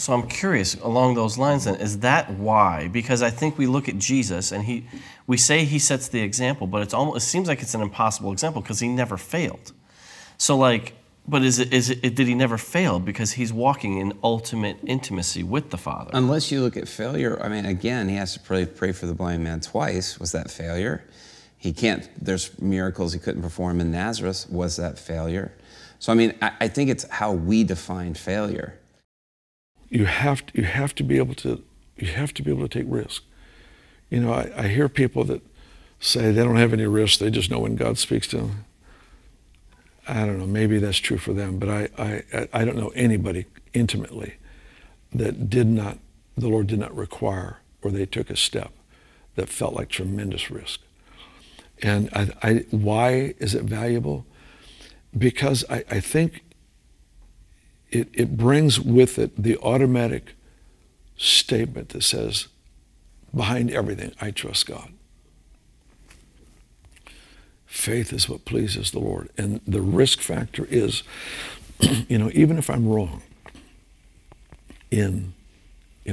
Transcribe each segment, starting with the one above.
So I'm curious, along those lines then, is that why? Because I think we look at Jesus and we say he sets the example, but it seems like it's an impossible example because he never failed. So but did he never fail because he's walking in ultimate intimacy with the Father? Unless you look at failure, I mean, again, he has to pray for the blind man twice. Was that failure? There's miracles he couldn't perform in Nazareth. Was that failure? So, I mean, I think it's how we define failure. You have to be able to take risk. You know, I hear people that say they don't have any risk, they just know when God speaks to them. I don't know, maybe that's true for them, but I don't know anybody intimately that the Lord did not require, or they took a step that felt like tremendous risk. And why is it valuable? Because I think it brings with it the automatic statement that says, behind everything, I trust God. Faith is what pleases the Lord. And the risk factor is, you know, even if I'm wrong in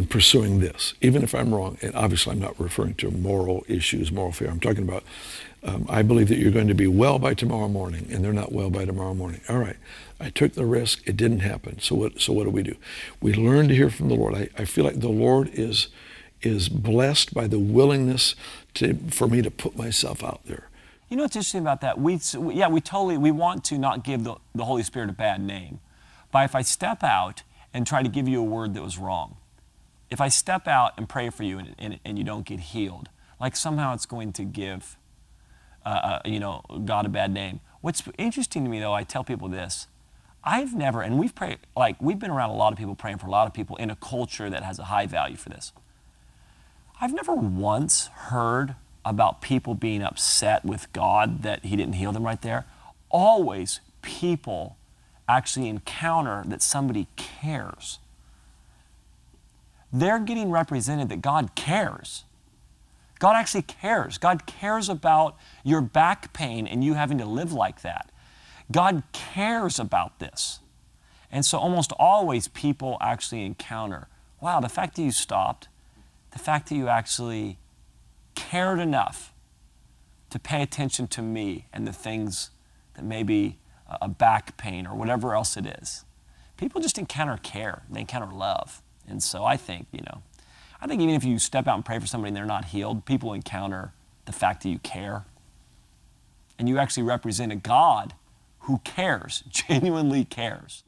pursuing this, even if I'm wrong, and obviously I'm not referring to moral issues, moral fear, I'm talking about, I believe that you're going to be well by tomorrow morning, and they're not well by tomorrow morning. All right, I took the risk, it didn't happen, so what do? We learn to hear from the Lord. I feel like the Lord is blessed by the willingness for me to put myself out there. You know what's interesting about that? We want to not give the Holy Spirit a bad name. But if I step out and try to give you a word that was wrong, if I step out and pray for you and you don't get healed, like somehow it's going to give God a bad name. What's interesting to me though, I tell people this, I've never, and we've been around a lot of people praying for a lot of people in a culture that has a high value for this. I've never once heard about people being upset with God that he didn't heal them right there. Always people actually encounter that somebody cares. They're getting represented that God cares. God actually cares. God cares about your back pain and you having to live like that. God cares about this. And so almost always people actually encounter, wow, the fact that you stopped, the fact that you actually cared enough to pay attention to me and the things that maybe a back pain or whatever else it is. People just encounter care, they encounter love. And so I think even if you step out and pray for somebody and they're not healed, people encounter the fact that you care. And you actually represent a God who cares, genuinely cares.